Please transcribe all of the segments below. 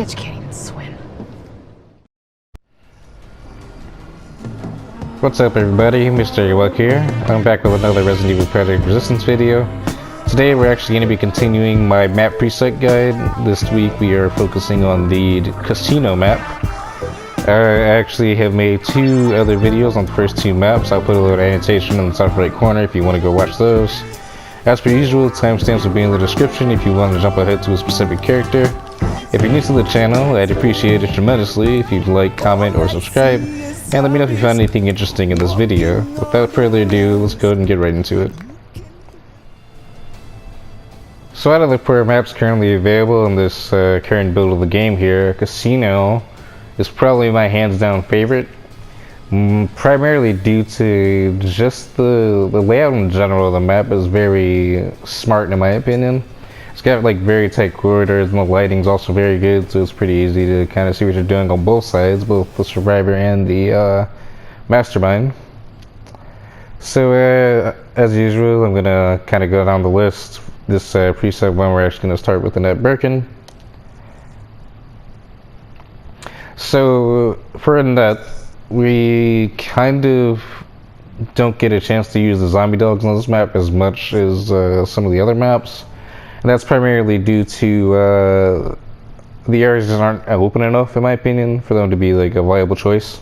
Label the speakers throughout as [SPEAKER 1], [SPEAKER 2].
[SPEAKER 1] bitch can't even swim.
[SPEAKER 2] What's up everybody, MrAWALK here. I'm back with another Resident Evil Predator Resistance video. Today we're actually going to be continuing my map preset guide. This week we are focusing on the casino map. I actually have made two other videos on the first two maps. I'll put a little annotation in the top right corner if you want to go watch those. As per usual, timestamps will be in the description if you want to jump ahead to a specific character. If you're new to the channel, I'd appreciate it tremendously if you'd like, comment, or subscribe. And let me know if you found anything interesting in this video. Without further ado, let's go ahead and get right into it. So out of the four maps currently available in this current build of the game here, Casino is probably my hands down favorite. Primarily due to just the layout in general of the map is very smart in my opinion. It's got like very tight corridors and the lighting's also very good, so it's pretty easy to kind of see what you're doing on both sides, both the Survivor and the Mastermind. So as usual, I'm gonna kind of go down the list. This preset one, we're actually gonna start with Annette Birkin. So for Annette, we kind of don't get a chance to use the zombie dogs on this map as much as some of the other maps. And that's primarily due to the areas that aren't open enough, in my opinion, for them to be like a viable choice.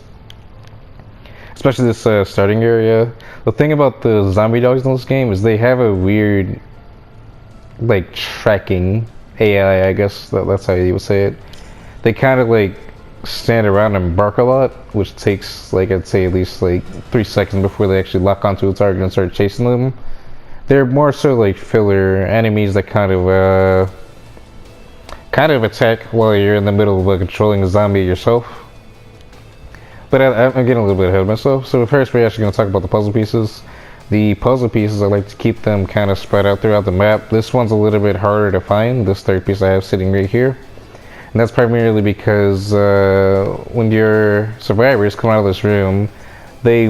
[SPEAKER 2] Especially this starting area. The thing about the zombie dogs in this game is they have a weird, like, tracking AI, I guess that's how you would say it. They kind of like stand around and bark a lot, which takes, like, I'd say at least like 3 seconds before they actually lock onto a target and start chasing them. They're more so like filler enemies that kind of attack while you're in the middle of controlling a zombie yourself. But I'm getting a little bit ahead of myself. So first we're actually going to talk about the puzzle pieces. The puzzle pieces, I like to keep them kind of spread out throughout the map. This one's a little bit harder to find, this third piece I have sitting right here. And that's primarily because when your survivors come out of this room, they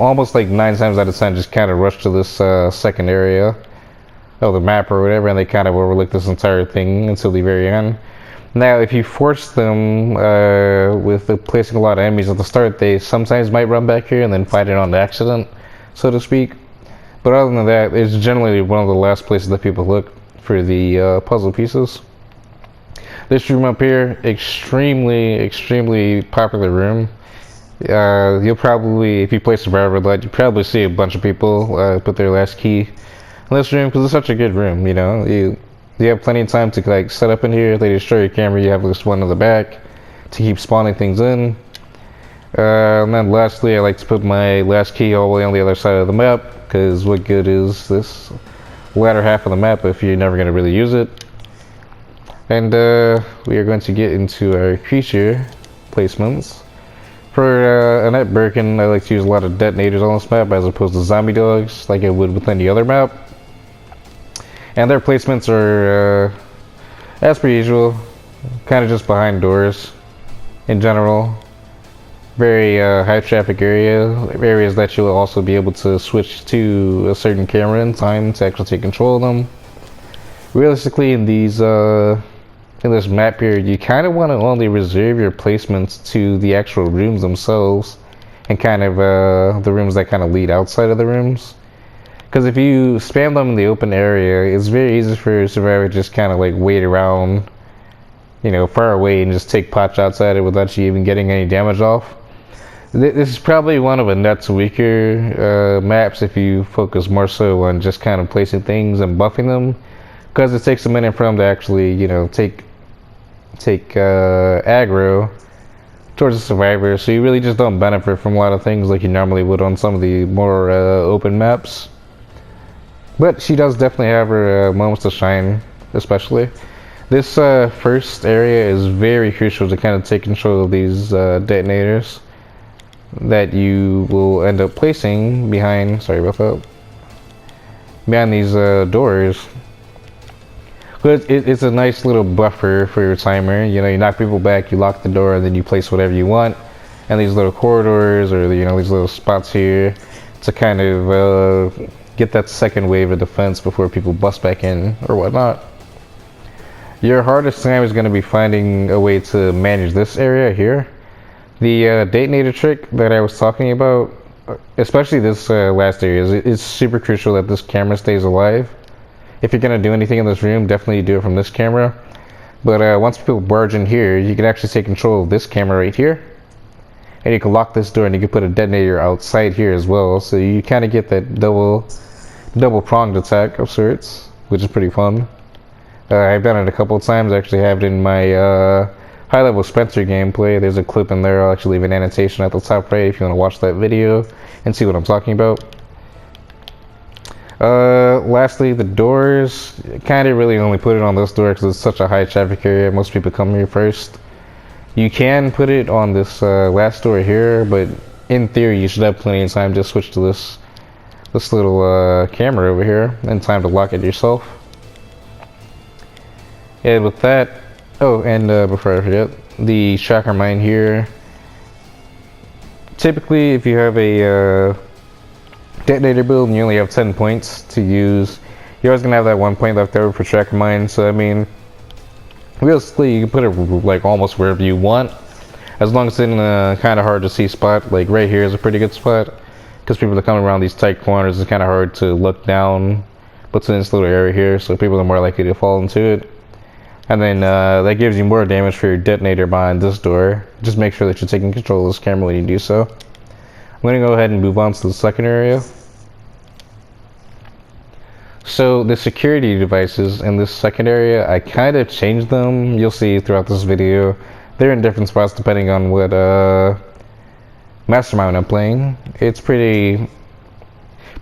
[SPEAKER 2] almost like 9 times out of 10 just kind of rush to this second area of the map or whatever, and they kind of overlook this entire thing until the very end. Now, if you force them with placing a lot of enemies at the start, they sometimes might run back here and then fight it on accident, so to speak. But other than that, it's generally one of the last places that people look for the puzzle pieces. This room up here, extremely popular room. You'll probably, if you play Survivor a lot, you probably see a bunch of people put their last key in this room because it's such a good room. You know, you have plenty of time to like set up in here. They destroy your camera. You have this one in the back to keep spawning things in. And then lastly, I like to put my last key all the way on the other side of the map because what good is this latter half of the map if you're never going to really use it? And we are going to get into our creature placements. For Annette Birkin, I like to use a lot of detonators on this map as opposed to zombie dogs like I would with any other map. And their placements are, as per usual, kind of just behind doors in general. Very high traffic areas that you'll also be able to switch to a certain camera in time to actually take control of them. Realistically, in these in this map here, you kind of want to only reserve your placements to the actual rooms themselves and kind of the rooms that kind of lead outside of the rooms. Because if you spam them in the open area, it's very easy for a survivor to just kind of like wait around, you know, far away and just take pot shots at it without you even getting any damage off. This is probably one of Annette's weaker maps if you focus more so on just kind of placing things and buffing them. Because it takes a minute for them to actually, you know, take aggro towards the survivor, so you really just don't benefit from a lot of things like you normally would on some of the more open maps. But she does definitely have her moments to shine, especially. This first area is very crucial to kind of take control of these detonators that you will end up placing behind, sorry about that, behind these doors. But it's a nice little buffer for your timer. You know, you knock people back, you lock the door, and then you place whatever you want. And these little corridors, or you know, these little spots here, to kind of get that second wave of defense before people bust back in or whatnot. Your hardest time is going to be finding a way to manage this area here. The detonator trick that I was talking about, especially this last area, is super crucial that this camera stays alive. If you're going to do anything in this room, definitely do it from this camera. But once people barge in here, you can actually take control of this camera right here. And you can lock this door and you can put a detonator outside here as well. So you kind of get that double pronged attack of sorts, which is pretty fun. I've done it a couple of times. I actually have it in my high level Spencer gameplay. There's a clip in there. I'll actually leave an annotation at the top right if you want to watch that video and see what I'm talking about. Lastly, the doors. Kind of really only put it on this door because it's such a high traffic area. Most people come here first. You can put it on this last door here, but in theory you should have plenty of time to switch to this little camera over here and time to lock it yourself. And with that, oh, and before I forget, the tracker mine here. Typically, if you have a detonator build and you only have 10 points to use, you're always gonna have that 1 point left over for tracker mine. So I mean, realistically, you can put it like almost wherever you want, as long as it's in a kind of hard to see spot. Like right here is a pretty good spot, because people are coming around these tight corners. It's kind of hard to look down, but it's in this little area here, so people are more likely to fall into it. And then that gives you more damage for your detonator behind this door. Just make sure that you're taking control of this camera when you do so. I'm going to go ahead and move on to the second area. So the security devices in this second area, I kind of changed them. You'll see throughout this video. They're in different spots depending on what Mastermind I'm playing. It's pretty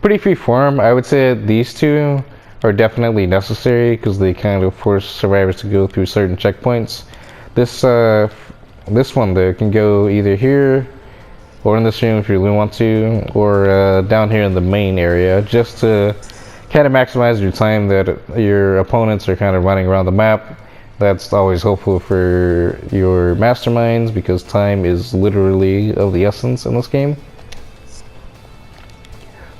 [SPEAKER 2] freeform. I would say these two are definitely necessary because they kind of force survivors to go through certain checkpoints. This one though can go either here or in this room if you really want to, or down here in the main area, just to kind of maximize your time that your opponents are kind of running around the map. That's always helpful for your masterminds because time is literally of the essence in this game.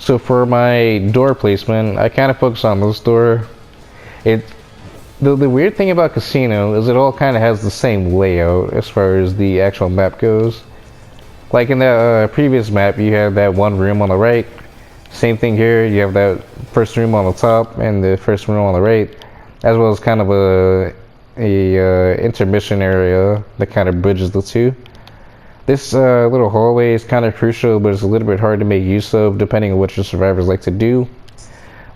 [SPEAKER 2] So for my door placement, I kind of focus on this door. The weird thing about Casino is it all kind of has the same layout as far as the actual map goes. Like in the previous map, you have that one room on the right. Same thing here, you have that first room on the top and the first room on the right, as well as kind of a intermission area that kind of bridges the two. This little hallway is kind of crucial, but it's a little bit hard to make use of depending on what your survivors like to do.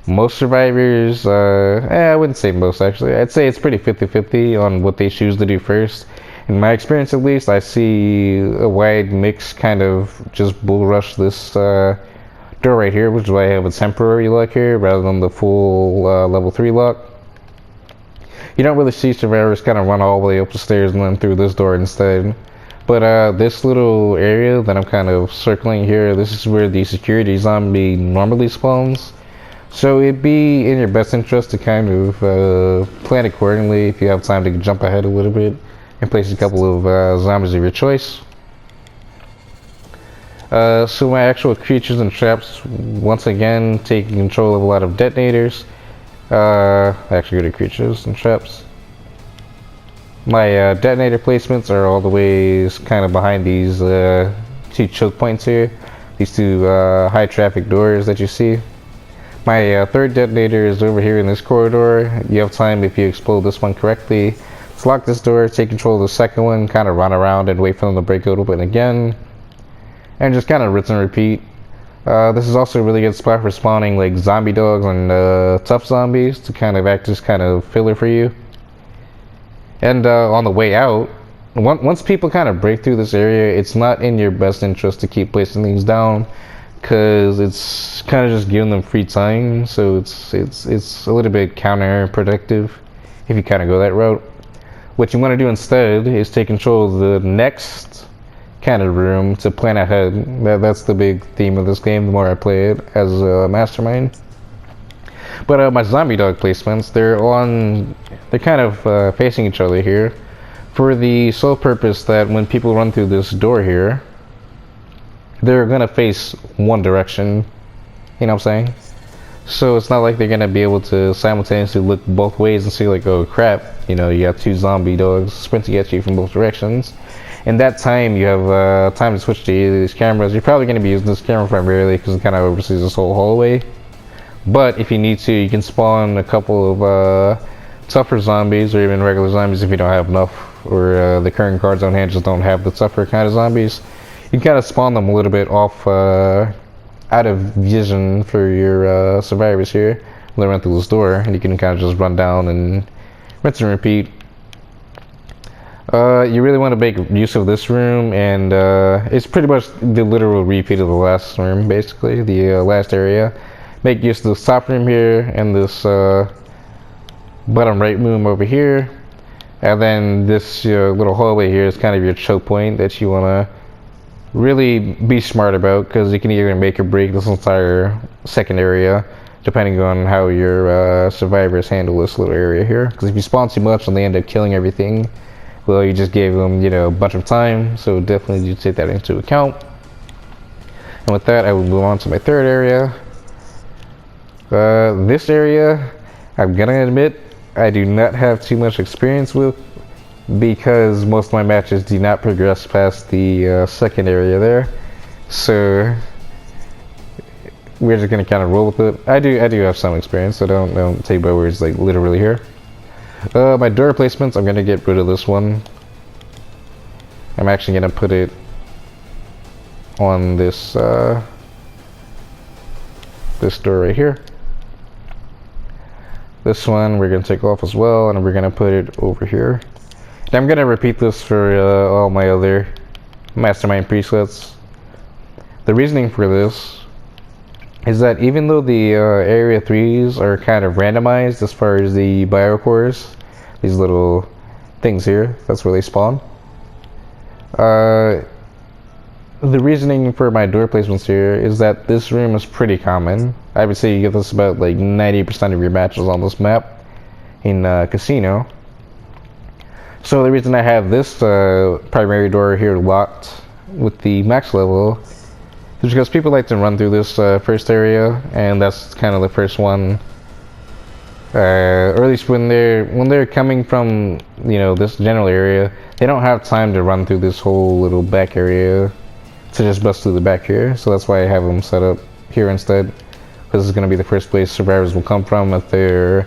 [SPEAKER 2] Most survivors, I wouldn't say most actually, I'd say it's pretty 50-50 on what they choose to do first. In my experience at least, I see a wide mix kind of just bull rush this door right here, which is why I have a temporary lock here rather than the full level 3 lock. You don't really see survivors kind of run all the way up the stairs and then through this door instead. But this little area that I'm kind of circling here, this is where the security zombie normally spawns. So it'd be in your best interest to kind of plan accordingly if you have time to jump ahead a little bit and place a couple of zombies of your choice. So my actual creatures and traps, once again, taking control of a lot of detonators. Actually go to creatures and traps. My detonator placements are all the ways kind of behind these two choke points here. These two high traffic doors that you see. My third detonator is over here in this corridor. You have time if you explode this one correctly to lock this door, take control of the second one, kind of run around and wait for them to break open again. And just kind of rinse and repeat. This is also a really good spot for spawning like zombie dogs and tough zombies to kind of act as kind of filler for you. And on the way out, once people kind of break through this area, it's not in your best interest to keep placing things down, because it's kind of just giving them free time. So it's a little bit counterproductive if you kind of go that route. What you want to do instead is take control of the next kind of room to plan ahead. That's the big theme of this game. The more I play it as a mastermind. But my zombie dog placements, they're kind of facing each other here, for the sole purpose that when people run through this door here, they're gonna face one direction. You know what I'm saying? So it's not like they're gonna be able to simultaneously look both ways and see like, oh crap, You know, you have two zombie dogs sprinting at you from both directions. In that time, you have time to switch to either of these cameras. You're probably going to be using this camera primarily because it kind of oversees this whole hallway. But if you need to, you can spawn a couple of tougher zombies or even regular zombies if you don't have enough, or the current cards on hand just don't have the tougher kind of zombies. You can kind of spawn them a little bit off out of vision for your survivors here. They run through this door, and you can kind of just run down and rinse and repeat. You really want to make use of this room, and it's pretty much the literal repeat of the last room, basically, the last area. Make use of this top room here, and this bottom right room over here. And then this little hallway here is kind of your choke point that you want to really be smart about, because you can either make or break this entire second area, depending on how your survivors handle this little area here. Because if you spawn too much and they end up killing everything, well, you just gave them, you know, a bunch of time. So definitely do take that into account. And with that, I will move on to my third area. This area, I'm gonna admit, I do not have too much experience with, because most of my matches do not progress past the second area there. So we're just gonna kind of roll with it. I do have some experience, so don't take my words like literally here. My door placements, I'm gonna get rid of this one. I'm actually gonna put it on this this door right here. This one we're gonna take off as well, and we're gonna put it over here. And I'm gonna repeat this for all my other Mastermind presets. The reasoning for this is that even though the area 3s are kind of randomized as far as the biocores, these little things here, that's where they spawn. The reasoning for my door placements here is that this room is pretty common. I would say you get this about like 90% of your matches on this map in Casino. So the reason I have this primary door here locked with the max level is because people like to run through this first area, and that's kind of the first one. Or at least when they're coming from, you know, this general area, they don't have time to run through this whole little back area to just bust through the back here. So that's why I have them set up here instead, because this is going to be the first place survivors will come from if they're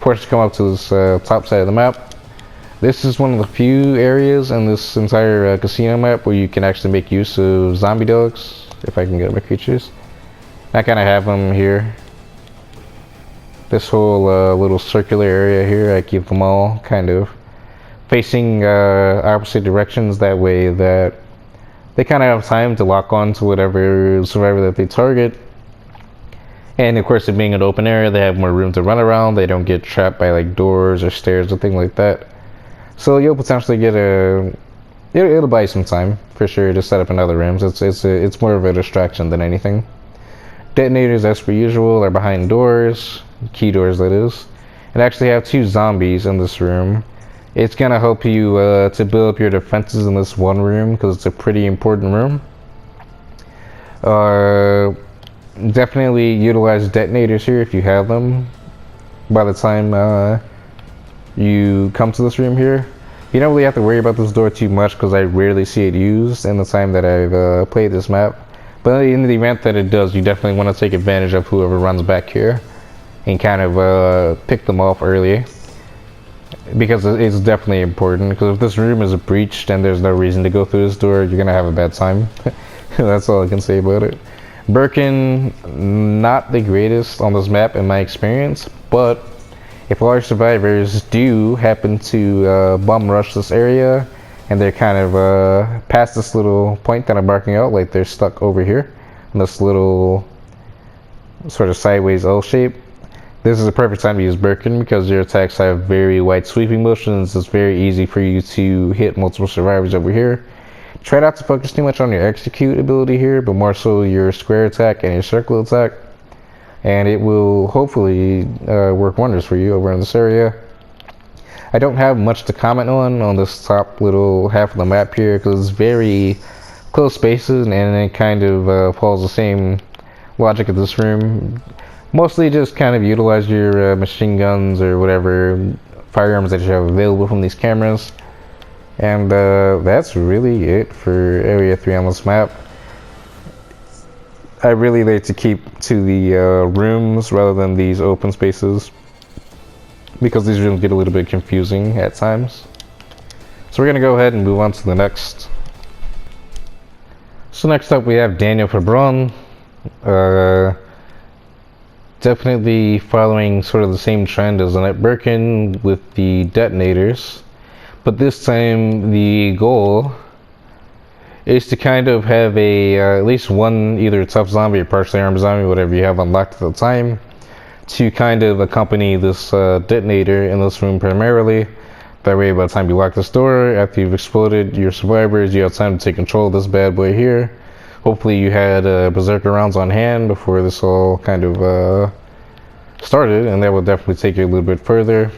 [SPEAKER 2] forced to come up to this top side of the map. This is one of the few areas in this entire casino map where you can actually make use of zombie dogs, if I can get my creatures. I kind of have them here. This whole little circular area here, I keep them all kind of facing opposite directions, that way that they kind of have time to lock on to whatever survivor that they target. And of course, it being an open area, they have more room to run around. They don't get trapped by like doors or stairs or things like that. So you'll potentially get it'll buy you some time for sure to set up in other rooms. It's more of a distraction than anything. Detonators, as per usual, are behind doors, key doors that is. And actually have two zombies in this room. It's gonna help you to build up your defenses in this one room, because it's a pretty important room. Definitely utilize detonators here if you have them by the time you come to this room here. You don't really have to worry about this door too much, because I rarely see it used in the time that I've played this map. But in the event that it does, you definitely want to take advantage of whoever runs back here and kind of pick them off early, because it's definitely important. Because if this room is breached and there's no reason to go through this door, you're gonna have a bad time. That's all I can say about it. Birkin, not the greatest on this map in my experience, but if all our survivors do happen to bum rush this area and they're kind of past this little point that I'm marking out, like they're stuck over here in this little sort of sideways L shape, this is a perfect time to use Birkin, because your attacks have very wide sweeping motions. It's very easy for you to hit multiple survivors over here. Try not to focus too much on your execute ability here, but more so your square attack and your circle attack, and it will hopefully work wonders for you over in this area. I don't have much to comment on this top little half of the map here, because it's very close spaces, and it kind of follows the same logic of this room. Mostly just kind of utilize your machine guns or whatever firearms that you have available from these cameras. And that's really it for Area 3 on this map. I really like to keep to the rooms rather than these open spaces, because these rooms get a little bit confusing at times. So we're going to go ahead and move on to the next. So next up we have Daniel Fabron. Definitely following sort of the same trend as Annette Birkin with the detonators. But this time the goal is to kind of have a at least one either tough zombie or partially armed zombie, whatever you have unlocked at the time, to kind of accompany this detonator in this room primarily. That way by the time you lock this door, after you've exploded your survivors, you have time to take control of this bad boy here. Hopefully you had berserker rounds on hand before this all kind of started, and that will definitely take you a little bit further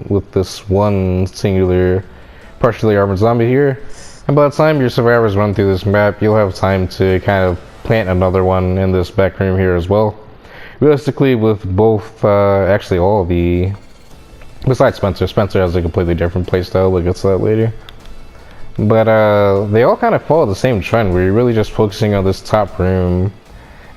[SPEAKER 2] with this one singular partially armored zombie here. And by the time your survivors run through this map, you'll have time to kind of plant another one in this back room here as well. Realistically, with both, actually all of the, besides Spencer has a completely different playstyle, we'll get to that later. But they all kind of follow the same trend, where you're really just focusing on this top room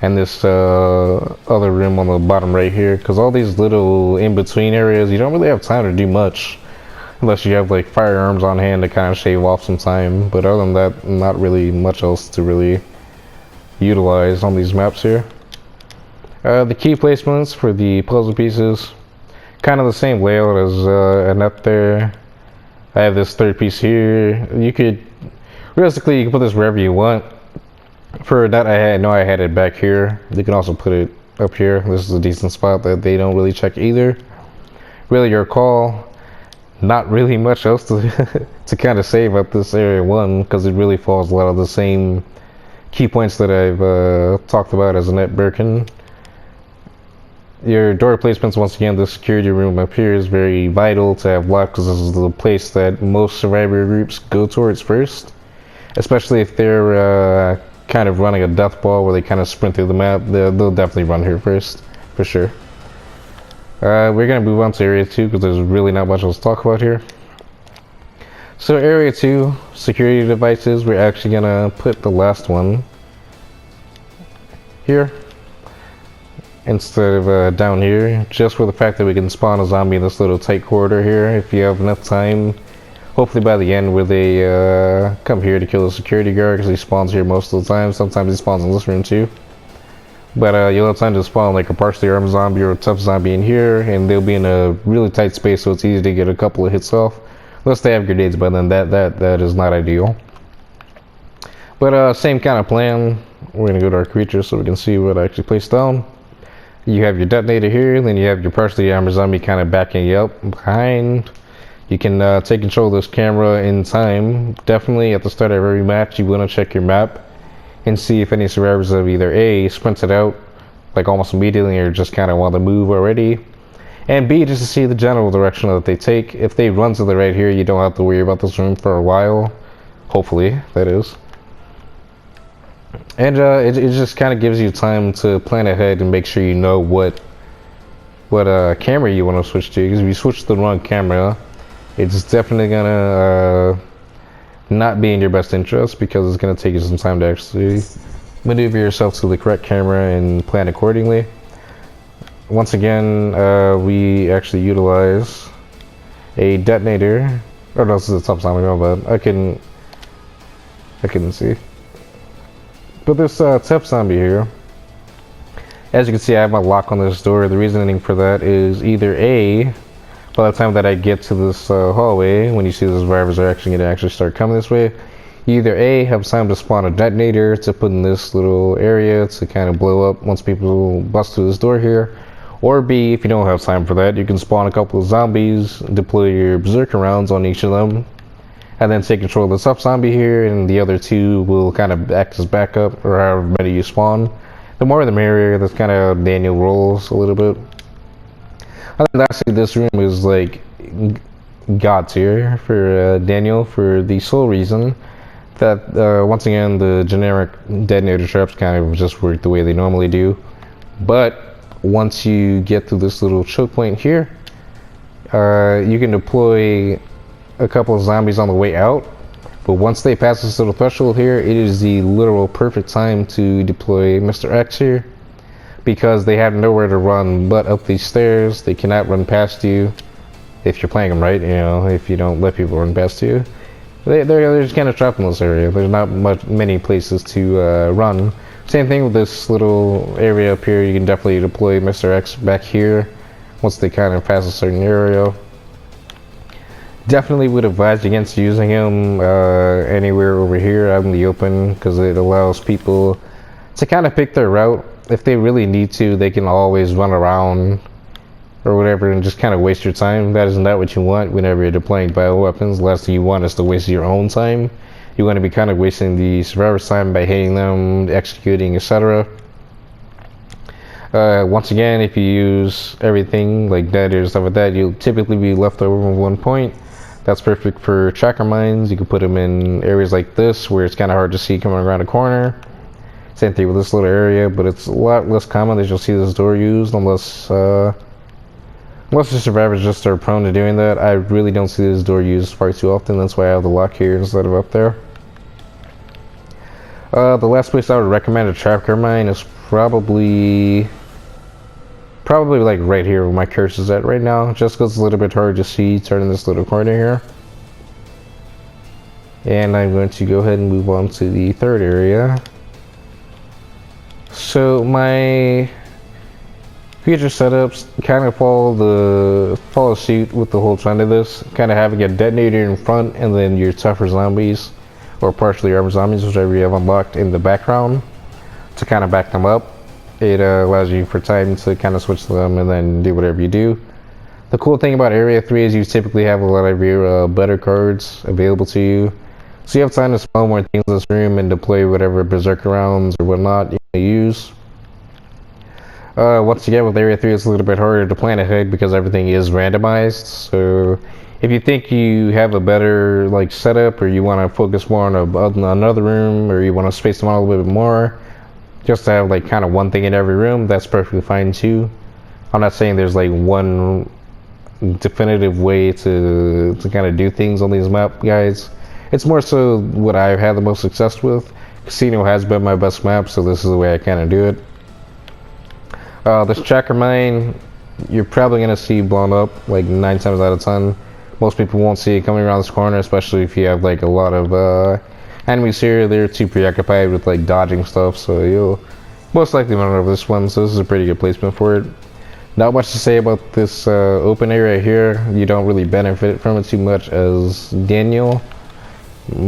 [SPEAKER 2] and this other room on the bottom right here, because all these little in-between areas, you don't really have time to do much. Unless you have like firearms on hand to kind of shave off some time, but other than that, not really much else to really utilize on these maps here. The key placements for the puzzle pieces, kind of the same layout as Annette there. I have this third piece here. You could, realistically, you can put this wherever you want. For that, I know I had it back here. You can also put it up here. This is a decent spot that they don't really check either. Really your call. Not really much else to to kind of say about this area 1, because it really follows a lot of the same key points that I've talked about as Annette Birkin. Your door placements, once again, the security room up here is very vital to have locked, because this is the place that most survivor groups go towards first, especially if they're kind of running a death ball where they kind of sprint through the map. They'll definitely run here first, for sure. We're going to move on to Area 2 because there's really not much else to talk about here. So Area 2, security devices, we're actually going to put the last one here instead of down here, just for the fact that we can spawn a zombie in this little tight corridor here if you have enough time. Hopefully by the end where they come here to kill the security guard, because he spawns here most of the time. Sometimes he spawns in this room too. But you'll have time to spawn like a partially armed zombie or a tough zombie in here, and they'll be in a really tight space, so it's easy to get a couple of hits off. Unless they have grenades, but then that is not ideal. But same kind of plan. We're gonna go to our creature so we can see what I actually placed down. You have your detonator here, then you have your partially armored zombie kind of backing you up behind. You can take control of this camera in time. Definitely at the start of every match, you want to check your map and see if any survivors have either A, sprinted out like almost immediately, or just kind of want to move already, and B, just to see the general direction that they take. If they run to the right here, you don't have to worry about this room for a while, hopefully, that is. And it just kind of gives you time to plan ahead and make sure you know what camera you want to switch to, because if you switch to the wrong camera, it's definitely gonna not be in your best interest, because it's going to take you some time to actually maneuver yourself to the correct camera and plan accordingly. Once again, we actually utilize a detonator. Oh no, this is a top zombie, no, but I couldn't see. But this tough zombie here, as you can see, I have my lock on this door. The reasoning for that is either A, by the time that I get to this hallway, when you see the survivors are actually going to start coming this way, you either A, have time to spawn a detonator to put in this little area to kind of blow up once people bust through this door here, or B, if you don't have time for that, you can spawn a couple of zombies, deploy your berserker rounds on each of them, and then take control of the tough zombie here, and the other two will kind of act as backup, or however many you spawn. The more the merrier. That's kind of Daniel rolls a little bit. I think actually this room is like God tier for Daniel, for the sole reason that once again the generic detonator traps kind of just work the way they normally do. But once you get to this little choke point here, you can deploy a couple of zombies on the way out, but once they pass this little threshold here, it is the literal perfect time to deploy Mr. X here, because they have nowhere to run but up these stairs. They cannot run past you if you're playing them right, you know, if you don't let people run past you. They're just kind of trapped in this area. There's not many places to run. Same thing with this little area up here. You can definitely deploy Mr. X back here once they kind of pass a certain area. Definitely would advise against using him anywhere over here out in the open, because it allows people to kind of pick their route. If they really need to, they can always run around or whatever and just kind of waste your time. That is not what you want whenever you're deploying bioweapons. The last thing you want is to waste your own time. You want to be kind of wasting the survivor's time by hitting them, executing, etc. Once again, if you use everything like that or stuff like that, you'll typically be left over with 1 point. That's perfect for tracker mines. You can put them in areas like this where it's kind of hard to see coming around a corner. Same thing with this little area, but it's a lot less common that you'll see this door used unless the survivors just are prone to doing that. I really don't see this door used far too often. That's why I have the lock here instead of up there. The last place I would recommend a tracker mine is probably like right here where my cursor is at right now, just because it's a little bit hard to see turning this little corner here. And I'm going to go ahead and move on to the third area. So my future setups kind of follow suit with the whole trend of this, kind of having a detonator in front and then your tougher zombies or partially armored zombies, whichever you have unlocked, in the background to kind of back them up. It allows you for time to kind of switch them and then do whatever you do. The cool thing about Area 3 is you typically have a lot of your better cards available to you. So you have time to spawn more things in this room and deploy whatever berserker rounds or whatnot you use. Once again, with Area 3, it's a little bit harder to plan ahead because everything is randomized. So if you think you have a better like setup, or you want to focus more on another room, or you want to space them out a little bit more, just to have like kind of one thing in every room, that's perfectly fine too. I'm not saying there's like one definitive way to kind of do things on these map guides. It's more so what I've had the most success with. Casino has been my best map, so this is the way I kind of do it. This tracker mine, you're probably going to see blown up like 9 times out of 10. Most people won't see it coming around this corner, especially if you have like a lot of enemies here. They're too preoccupied with like dodging stuff, so you'll most likely run over this one. So this is a pretty good placement for it. Not much to say about this open area here. You don't really benefit from it too much as Daniel,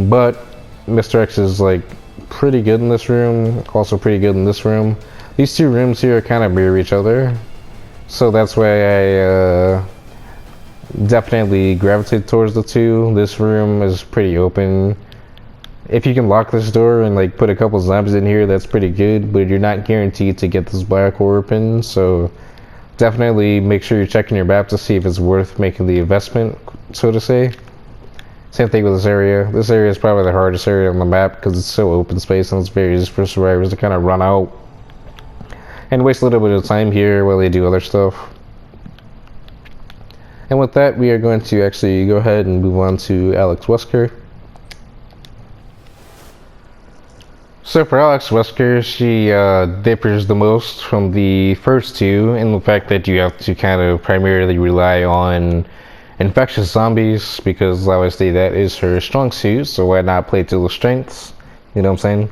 [SPEAKER 2] but Mr. X is like pretty good in this room, also pretty good in this room. These two rooms here kind of mirror each other, so that's why I definitely gravitate towards the two. This room is pretty open. If you can lock this door and like put a couple zombies in here, that's pretty good, but you're not guaranteed to get this black ore open, so definitely make sure you're checking your map to see if it's worth making the investment, so to say. Same thing with this area. This area is probably the hardest area on the map because it's so open space and it's very easy for survivors to kind of run out and waste a little bit of time here while they do other stuff. And with that, we are going to actually go ahead and move on to Alex Wesker. So for Alex Wesker, she differs the most from the first two in the fact that you have to kind of primarily rely on infectious zombies, because obviously that is her strong suit, so why not play to the strengths, you know what I'm saying?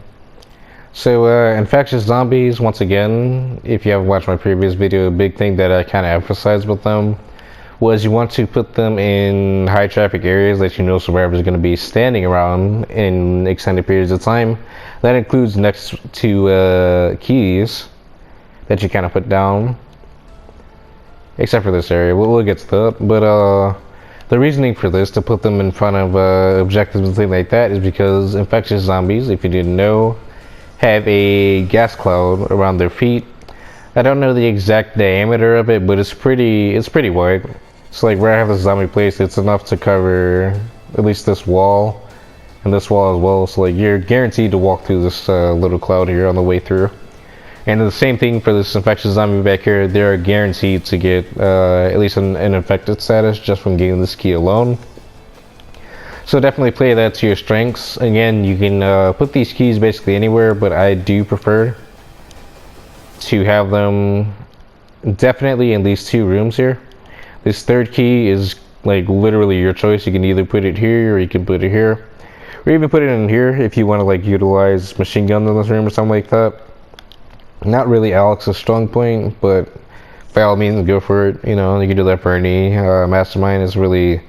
[SPEAKER 2] So infectious zombies, once again, if you haven't watched my previous video, a big thing that I kind of emphasized with them was you want to put them in high traffic areas that you know survivors are going to be standing around in extended periods of time. That includes next to keys that you kind of put down, except for this area. We'll get to that, but the reasoning for this, to put them in front of objectives and things like that, is because infectious zombies, if you didn't know, have a gas cloud around their feet. I don't know the exact diameter of it, but it's pretty wide. So like where I have this zombie placed, it's enough to cover at least this wall and this wall as well. So like you're guaranteed to walk through this little cloud here on the way through. And the same thing for this infectious zombie back here. They're guaranteed to get at least an infected status just from getting this key alone. So definitely play that to your strengths. Again, you can put these keys basically anywhere, but I do prefer to have them definitely in these 2 rooms here. This 3rd key is like literally your choice. You can either put it here or you can put it here, or even put it in here if you want to like utilize machine guns in this room or something like that. Not really Alex's strong point, but by all means go for it. You know, you can do that for any Mastermind. Is really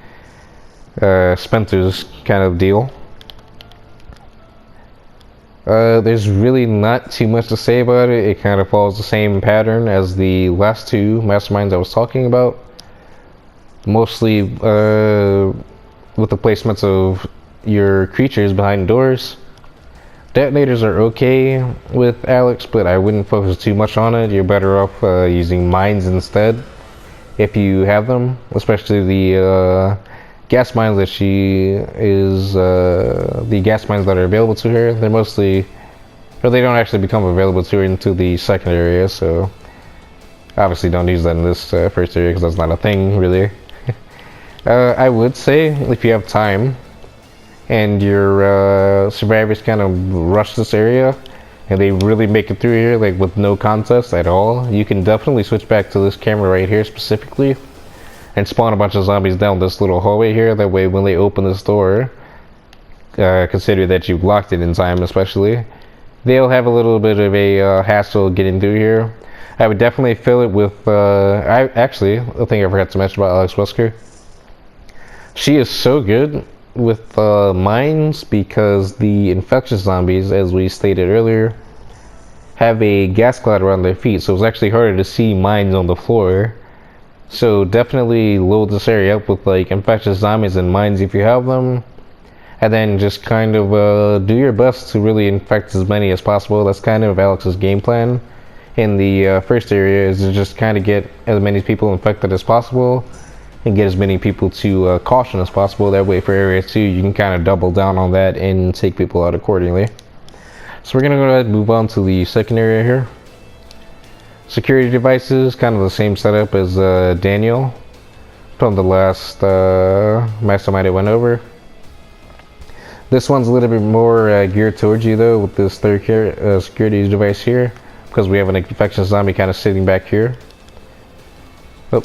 [SPEAKER 2] Spencer's kind of deal. There's really not too much to say about it. It kind of follows the same pattern as the last 2 Masterminds I was talking about. Mostly with the placements of your creatures behind doors. Detonators are okay with Alex, but I wouldn't focus too much on it. You're better off using mines instead if you have them, especially the gas mines that she is, the gas mines that are available to her. They're mostly, or they don't actually become available to her into the second area, so obviously don't use that in this first area because that's not a thing really. I would say if you have time and your survivors kind of rush this area and they really make it through here like with no contest at all, you can definitely switch back to this camera right here specifically and spawn a bunch of zombies down this little hallway here. That way when they open this door, consider that you've locked it in time especially, they'll have a little bit of a hassle getting through here. I would definitely fill it with I think I forgot to mention about Alex Wesker. She is so good with mines because the infectious zombies, as we stated earlier, have a gas cloud around their feet, so it's actually harder to see mines on the floor. So definitely load this area up with like infectious zombies and mines if you have them, and then just kind of do your best to really infect as many as possible. That's kind of Alex's game plan in the first area, is to just kind of get as many people infected as possible and get as many people to caution as possible. That way for area 2 you can kind of double down on that and take people out accordingly. So we're gonna go ahead and move on to the second area here. Security devices, kind of the same setup as Daniel from the last Mastermind I went over. This one's a little bit more geared towards you though, with this third security device here, because we have an infectious zombie kind of sitting back here. Oh.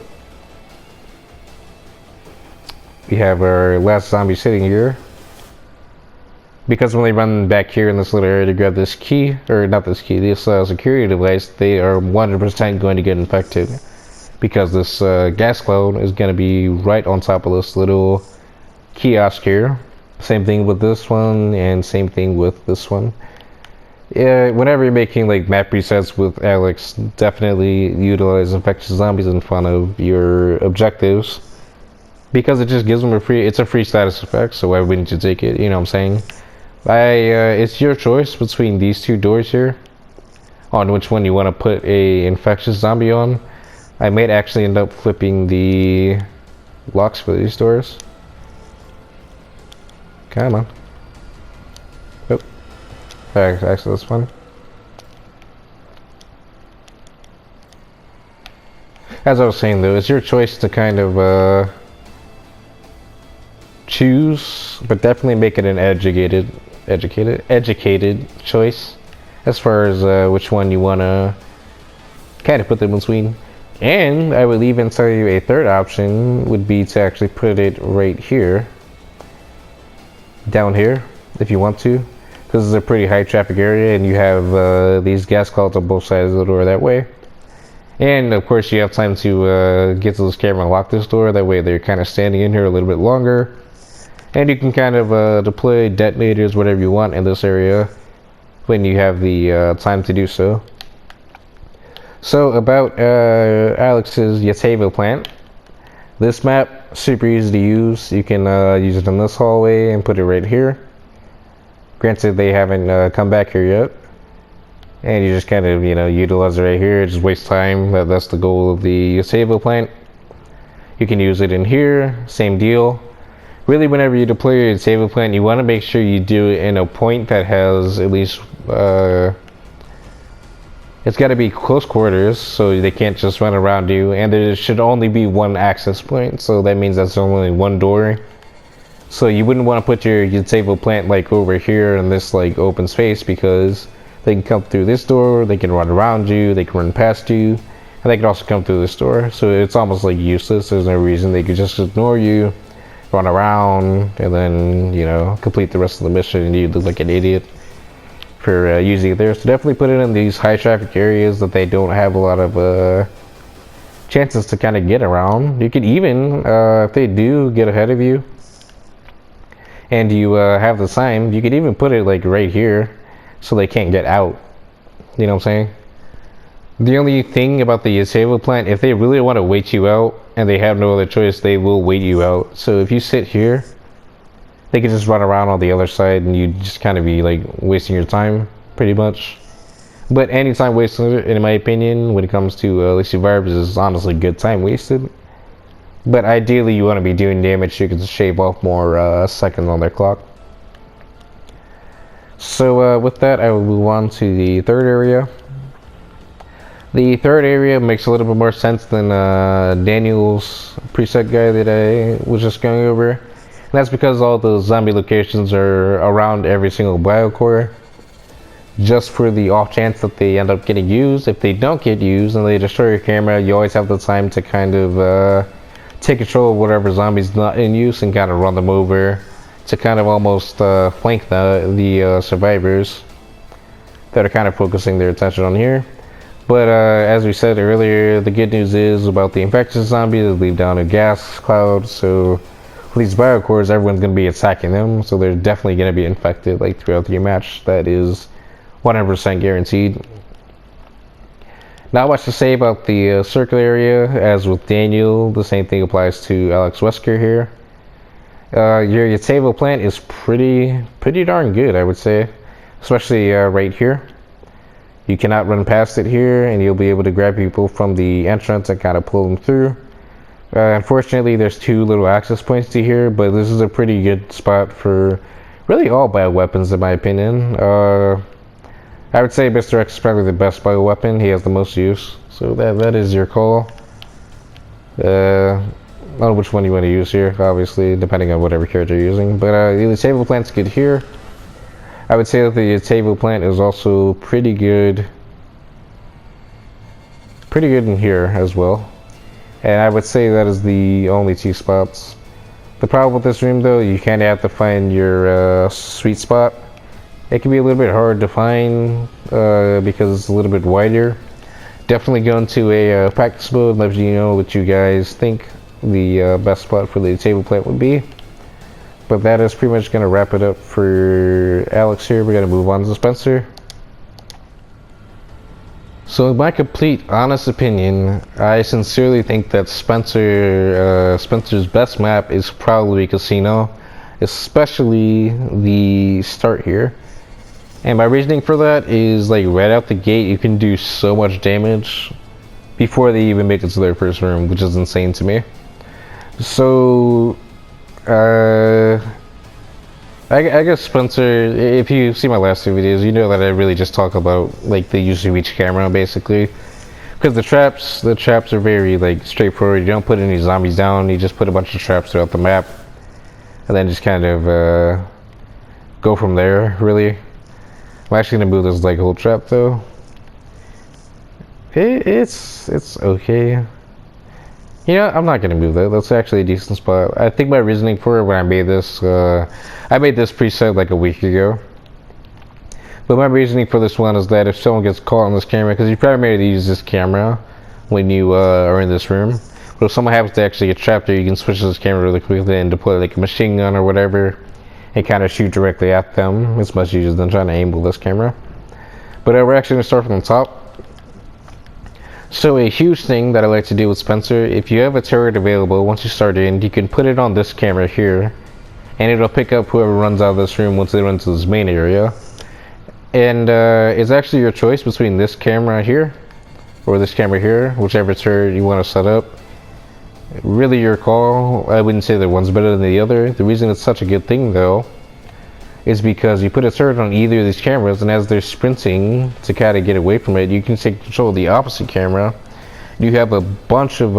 [SPEAKER 2] We have our last zombie sitting here. Because when they run back here in this little area to grab this key, or not this key, this security device, they are 100% going to get infected. Because this gas cloud is going to be right on top of this little kiosk here. Same thing with this one, and same thing with this one. Yeah, whenever you're making like map resets with Alex, definitely utilize infectious zombies in front of your objectives. Because it just gives them it's a free status effect, so why wouldn't you take it, you know what I'm saying? It's your choice between these 2 doors here, on which one you want to put a infectious zombie on. I might actually end up flipping the locks for these doors. Come on. Oh. Actually, that's fun. As I was saying though, it's your choice to kind of choose, but definitely make it an educated choice as far as which one you want to kind of put them between. And I would even tell you a third option would be to actually put it right here, down here, if you want to, because this is a pretty high traffic area and you have these gas clouds on both sides of the door that way. And of course you have time to get to this camera and lock this door, that way they're kind of standing in here a little bit longer. And you can kind of deploy detonators, whatever you want in this area when you have the time to do so. So about Alex's Yateva plant. This map, super easy to use. You can use it in this hallway and put it right here. Granted, they haven't come back here yet. And you just kind of, utilize it right here. Just waste time. That's the goal of the Yateva plant. You can use it in here. Same deal. Really, whenever you deploy your Yateva plant, you want to make sure you do it in a point that has at least It's got to be close quarters, so they can't just run around you, and there should only be one access point, so that means that's only one door. So you wouldn't want to put your disabled plant like over here in this like open space, because they can come through this door, they can run around you, they can run past you, and they can also come through this door. So it's almost like useless. There's no reason. They could just ignore you, run around, and then, you know, complete the rest of the mission, and you look like an idiot for using it there. So definitely put it in these high traffic areas that they don't have a lot of chances to kind of get around. You could even, if they do get ahead of you and you have the sign, you could even put it like right here so they can't get out. You know what I'm saying? The only thing about the disabled plant, if they really want to wait you out and they have no other choice, they will wait you out. So if you sit here, they can just run around on the other side, and you just kind of be like wasting your time, pretty much. But any time wasted, in my opinion, when it comes to Legacy Vibes, is honestly good time wasted. But ideally, you want to be doing damage so you can shave off more seconds on their clock. So with that, I will move on to the third area. The third area makes a little bit more sense than Daniel's preset guy that I was just going over. And that's because all the zombie locations are around every single biocore, just for the off chance that they end up getting used. If they don't get used and they destroy your camera, you always have the time to kind of take control of whatever zombie's not in use and kind of run them over to kind of almost flank the survivors that are kind of focusing their attention on here. But as we said earlier, the good news is about the infectious zombies, they leave down a gas cloud, so for these biocores, everyone's going to be attacking them, so they're definitely going to be infected like throughout your match. That is 100% guaranteed. Not much to say about the circle area. As with Daniel, the same thing applies to Alex Wesker here. Your table plant is pretty darn good, I would say, especially right here. You cannot run past it here, and you'll be able to grab people from the entrance and kind of pull them through. Unfortunately, there's two little access points to here, but this is a pretty good spot for really all bioweapons, in my opinion. I would say Mr. X is probably the best bioweapon. He has the most use, so that is your call. I don't know which one you want to use here, obviously, depending on whatever character you're using. But the table plant's good here. I would say that the table plant is also pretty good in here as well. And I would say that is the only two spots. The problem with this room, though, you kind of have to find your sweet spot. It can be a little bit hard to find because it's a little bit wider. Definitely go into a practice mode, let you know what you guys think the best spot for the table plant would be. But that is pretty much going to wrap it up for Alex here. We're going to move on to Spencer. So in my complete honest opinion, I sincerely think that Spencer's best map is probably Casino, especially the start here. And my reasoning for that is, like, right out the gate you can do so much damage before they even make it to their first room, which is insane to me. So I guess Spencer, if you see my last two videos, you know that I really just talk about like the use of each camera basically, because the traps are very like straightforward. You don't put any zombies down, you just put a bunch of traps throughout the map and then just kind of go from there. Really, I'm actually gonna move this like whole trap though. It's okay. You know, I'm not gonna move that. That's actually a decent spot. I think my reasoning for it when I made this preset like a week ago. But my reasoning for this one is that if someone gets caught on this camera, because you primarily use this camera when you are in this room, but if someone happens to actually get trapped there, you can switch to this camera really quickly and deploy like a machine gun or whatever, and kind of shoot directly at them. It's much easier than trying to aim with this camera. But we're actually gonna start from the top. So a huge thing that I like to do with Spencer, if you have a turret available, once you start in, you can put it on this camera here, and it'll pick up whoever runs out of this room once they run to this main area. And it's actually your choice between this camera here, or this camera here, whichever turret you want to set up. Really your call. I wouldn't say that one's better than the other. The reason it's such a good thing though is because you put a turret on either of these cameras, and as they're sprinting to kind of get away from it, you can take control of the opposite camera. You have a bunch of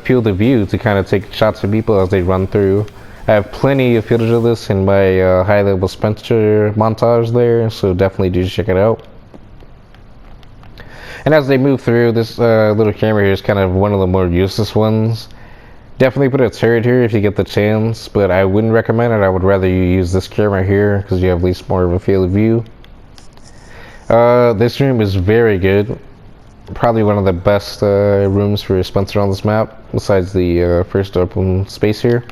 [SPEAKER 2] field of view to kind of take shots of people as they run through. I have plenty of footage of this in my high-level Spencer montage there, so definitely do check it out. And as they move through, this little camera here is kind of one of the more useless ones. Definitely put a turret here if you get the chance, but I wouldn't recommend it. I would rather you use this camera here because you have at least more of a field of view. This room is very good. Probably one of the best rooms for Spencer on this map, besides the first open space here.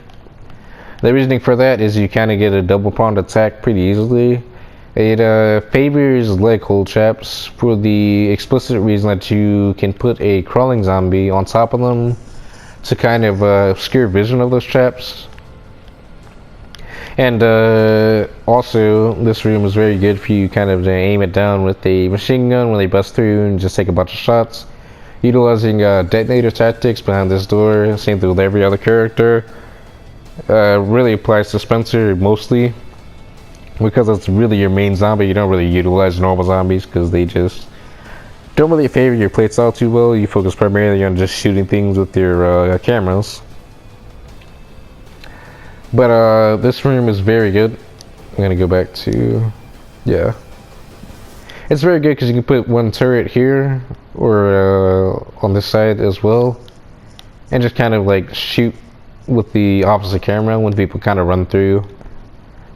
[SPEAKER 2] The reasoning for that is you kind of get a double-pronged attack pretty easily. It favors leg hold traps for the explicit reason that you can put a crawling zombie on top of them to kind of obscure vision of those traps. And also, this room is very good for you kind of to aim it down with a machine gun when they bust through and just take a bunch of shots. Utilizing detonator tactics behind this door, same thing with every other character. Really applies to Spencer mostly, because that's really your main zombie. You don't really utilize normal zombies because they just don't really favor your playstyle too well. You focus primarily on just shooting things with your cameras. But this room is very good. I'm gonna go back to, yeah. It's very good because you can put one turret here or on this side as well, and just kind of like shoot with the opposite camera when people kind of run through.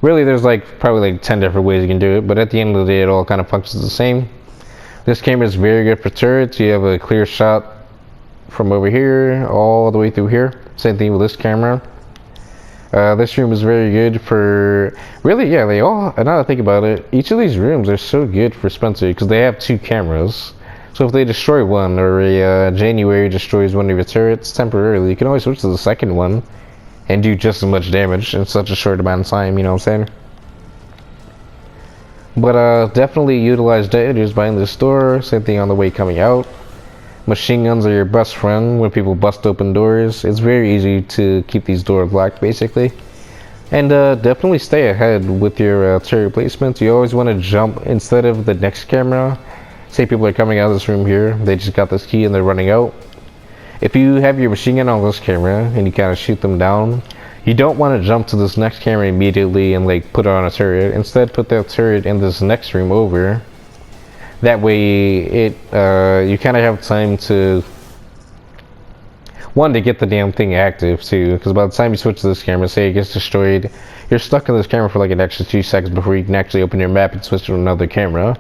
[SPEAKER 2] Really, there's like probably like 10 different ways you can do it, but at the end of the day, it all kind of functions the same. This camera is very good for turrets. You have a clear shot from over here all the way through here. Same thing with this camera. This room is very good for, really, yeah, they all, now that I think about it, each of these rooms are so good for Spencer because they have two cameras. So if they destroy one, or a January destroys one of your turrets temporarily, you can always switch to the second one and do just as much damage in such a short amount of time, you know what I'm saying? But definitely utilize detonators behind this door, same thing on the way coming out. Machine guns are your best friend when people bust open doors. It's very easy to keep these doors locked, basically. And definitely stay ahead with your turret placements. You always want to jump instead of the next camera. Say people are coming out of this room here, they just got this key and they're running out. If you have your machine gun on this camera and you kind of shoot them down, you don't want to jump to this next camera immediately and like put it on a turret. Instead, put that turret in this next room over. That way, you kind of have time to, one, to get the damn thing active too, because by the time you switch to this camera, say it gets destroyed, you're stuck in this camera for like an extra 2 seconds before you can actually open your map and switch to another camera.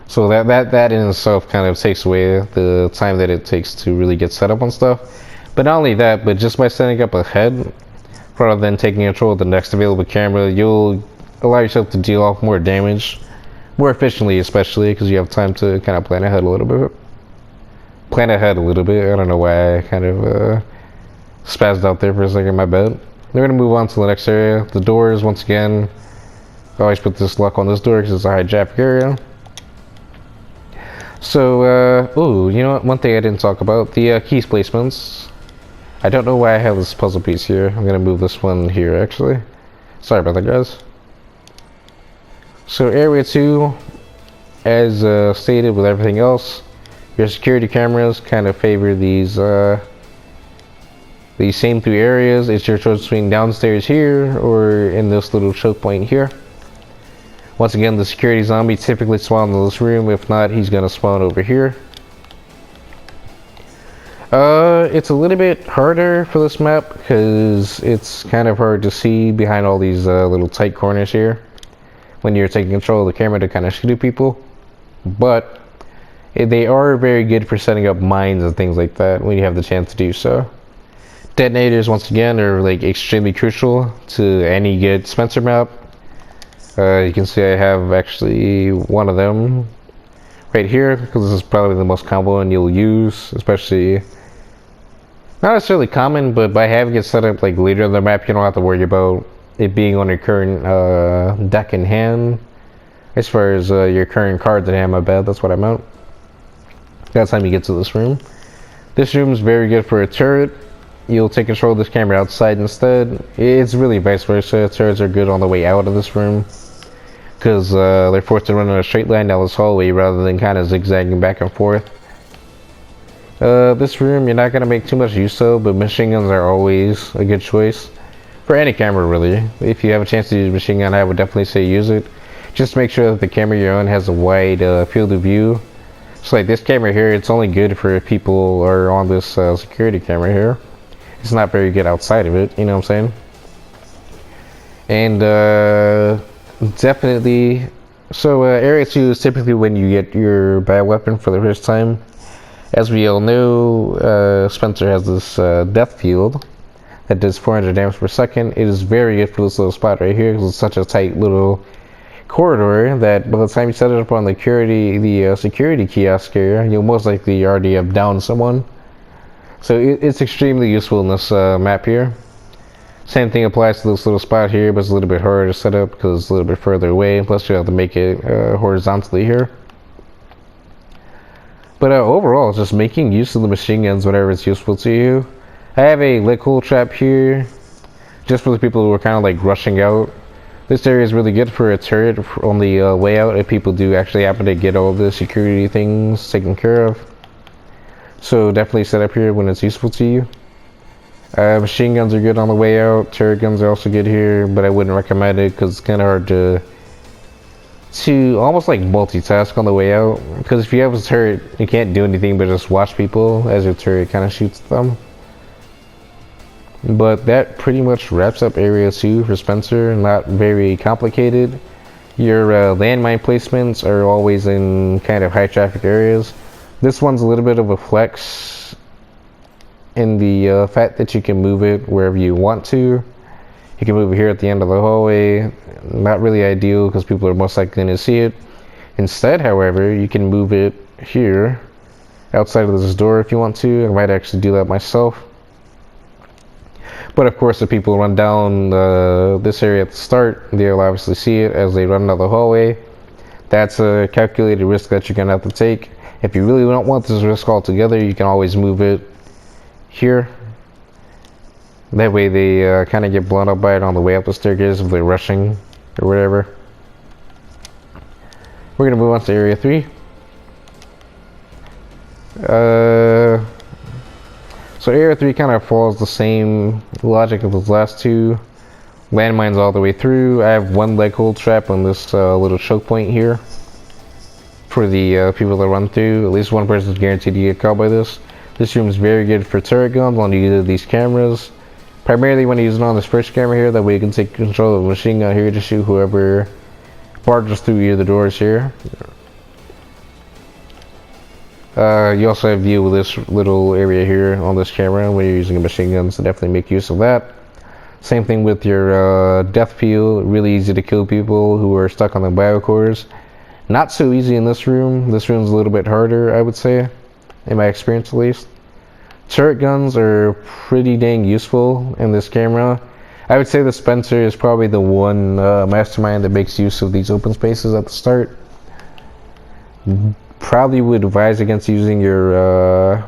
[SPEAKER 2] So that in itself kind of takes away the time that it takes to really get set up on stuff. But not only that, but just by setting up ahead, rather than taking control of the next available camera, you'll allow yourself to deal off more damage more efficiently, especially because you have time to kind of plan ahead a little bit. I don't know why I kind of spazzed out there for a second, my bad. We're going to move on to the next area. The doors, once again, I always put this lock on this door because it's a high traffic area. So, ooh, you know what? One thing I didn't talk about, the keys placements. I don't know why I have this puzzle piece here. I'm going to move this one here, actually. Sorry about that, guys. So area 2, as stated with everything else, your security cameras kind of favor these same 3 areas. It's your choice between downstairs here or in this little choke point here. Once again, the security zombie typically spawns in this room. If not, he's gonna spawn over here. It's a little bit harder for this map because it's kind of hard to see behind all these little tight corners here when you're taking control of the camera to kind of shoot people. But they are very good for setting up mines and things like that when you have the chance to do so. Detonators, once again, are like extremely crucial to any good Spencer map. You can see I have actually one of them right here because this is probably the most common one you'll use, especially not necessarily common, but by having it set up like later in the map, you don't have to worry about it being on your current deck in hand. As far as your current cards in hand, my bad, that's what I meant. That's time you get to this room. This room is very good for a turret. you'll take control of this camera outside instead. It's really vice versa. Turrets are good on the way out of this room, because they're forced to run in a straight line down this hallway rather than kind of zigzagging back and forth. This room you're not going to make too much use of, but machine guns are always a good choice. For any camera really. If you have a chance to use a machine gun, I would definitely say use it. Just make sure that the camera you're on has a wide field of view. So like this camera here, it's only good for if people are on this security camera here. It's not very good outside of it, you know what I'm saying? And definitely, so area 2 is typically when you get your bioweapon for the first time. As we all know, Spencer has this death field that does 400 damage per second. It is very good for this little spot right here because it's such a tight little corridor that by the time you set it up on the security kiosk here, you'll most likely already have downed someone. So it's extremely useful in this map here. Same thing applies to this little spot here, but it's a little bit harder to set up because it's a little bit further away. Plus you have to make it horizontally here. But overall, just making use of the machine guns whenever it's useful to you. I have a lit hole trap here, just for the people who are kind of like rushing out. This area is really good for a turret on the way out if people do actually happen to get all the security things taken care of. So definitely set up here when it's useful to you. Machine guns are good on the way out. Turret guns are also good here, but I wouldn't recommend it because it's kind of hard to almost like multitask on the way out. Because if you have a turret, you can't do anything but just watch people as your turret kind of shoots them. But that pretty much wraps up area 2 for Spencer. Not very complicated. Your landmine placements are always in kind of high traffic areas. This one's a little bit of a flex in the fact that you can move it wherever you want to. You can move it here at the end of the hallway. Not really ideal because people are most likely going to see it. Instead, however, you can move it here outside of this door if you want to. I might actually do that myself. But of course, if people run down this area at the start, they'll obviously see it as they run down the hallway. That's a calculated risk that you're going to have to take. If you really don't want this risk altogether, you can always move it here. That way they kind of get blown up by it on the way up the staircase if they're rushing or whatever. We're going to move on to area 3. So area 3 kind of follows the same logic of those last two. Landmines all the way through. I have one leg hold trap on this little choke point here for the people that run through. At least one person is guaranteed to get caught by this. This room is very good for turret guns on either of these cameras. Primarily when using on this first camera here, that way you can take control of the machine gun here to shoot whoever barges through either doors here. You also have view of this little area here on this camera when you're using a machine gun, so definitely make use of that. Same thing with your death field. Really easy to kill people who are stuck on the biocores. Not so easy in this room. This room's a little bit harder, I would say, in my experience at least. Turret guns are pretty dang useful in this camera. I would say the Spencer is probably the one Mastermind that makes use of these open spaces at the start. Probably would advise against using your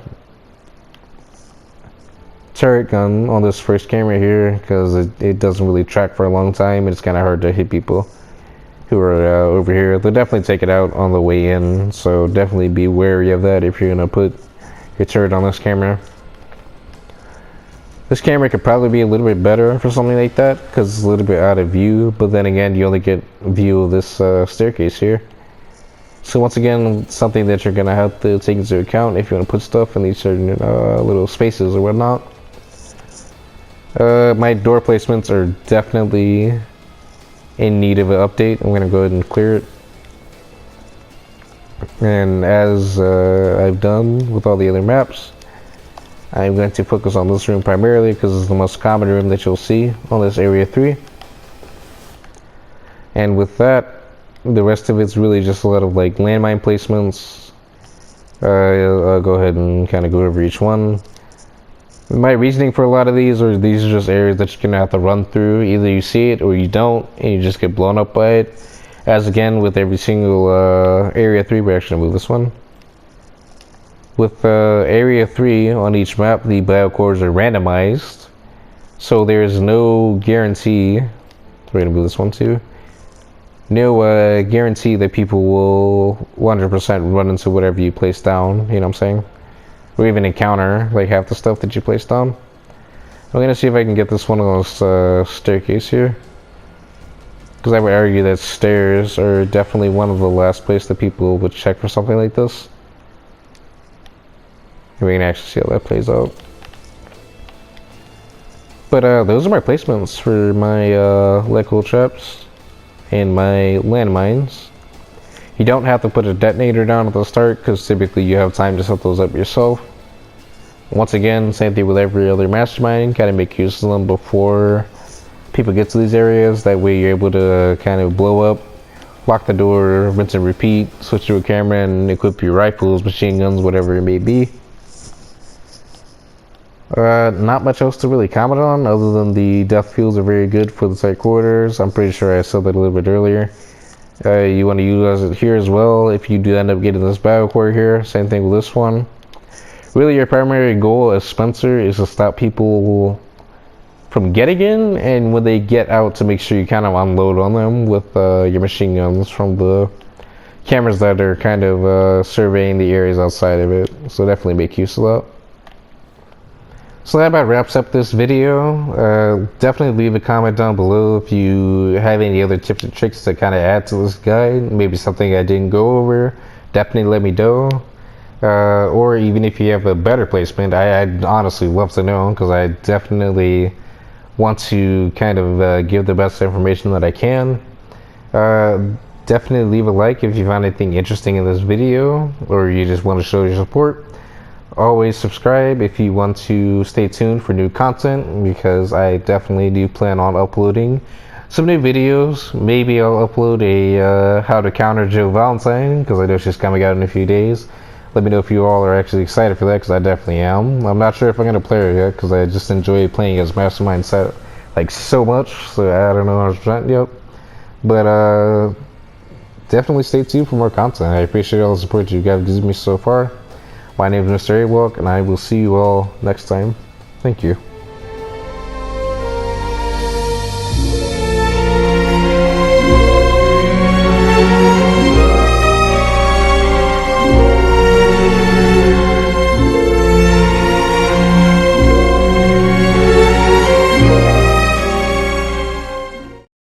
[SPEAKER 2] turret gun on this first camera here because it doesn't really track for a long time and it's kind of hard to hit people who are over here. They'll definitely take it out on the way in, so definitely be wary of that if you're going to put your turret on this camera. This camera could probably be a little bit better for something like that because it's a little bit out of view, but then again you only get view of this staircase here. So once again, something that you're going to have to take into account if you want to put stuff in these certain little spaces or whatnot. My door placements are definitely in need of an update. I'm going to go ahead and clear it. And as I've done with all the other maps, I'm going to focus on this room primarily because it's the most common room that you'll see on this area 3. And with that, the rest of it's really just a lot of like landmine placements. I'll go ahead and kind of go over each one. My reasoning for a lot of these are just areas that you're going to have to run through. Either you see it or you don't, and you just get blown up by it. As again with every single area 3, we're actually going to move this one. With Area 3 on each map, the biocores are randomized, so there is no guarantee. We're gonna do this one too. No guarantee that people will 100% run into whatever you place down, you know what I'm saying? Or even encounter like half the stuff that you place down. I'm gonna see if I can get this one on this staircase here. Because I would argue that stairs are definitely one of the last places that people would check for something like this. We can actually see how that plays out. But those are my placements for my electrical traps and my landmines. You don't have to put a detonator down at the start because typically you have time to set those up yourself. Once again, same thing with every other mastermind. Kind of make use of them before people get to these areas. That way you're able to kind of blow up, lock the door, rinse and repeat, switch to a camera, and equip your rifles, machine guns, whatever it may be. Not much else to really comment on other than the death fields are very good for the tight quarters. I'm pretty sure I said that a little bit earlier. You want to utilize it here as well if you do end up getting this biocore here. Same thing with this one. Really, your primary goal as Spencer is to stop people from getting in, and when they get out, to make sure you kind of unload on them with your machine guns from the cameras that are kind of surveying the areas outside of it. So definitely make use of that. So that about wraps up this video. Definitely leave a comment down below if you have any other tips and tricks to kind of add to this guide. Maybe something I didn't go over. Definitely let me know. Or even if you have a better placement, I'd honestly love to know, because I definitely want to kind of give the best information that I can. Definitely leave a like if you found anything interesting in this video, or you just want to show your support. Always subscribe if you want to stay tuned for new content, because I definitely do plan on uploading some new videos. Maybe I'll upload a how to counter Jill Valentine, because I know she's coming out in a few days. Let me know if you all are actually excited for that, because I definitely am. I'm not sure if I'm going to play her yet, because I just enjoy playing as Mastermind set like so much, so I don't know 100% yet. But definitely stay tuned for more content. I appreciate all the support you guys given me so far. My name is MrAWALK, and I will see you all next time. Thank you.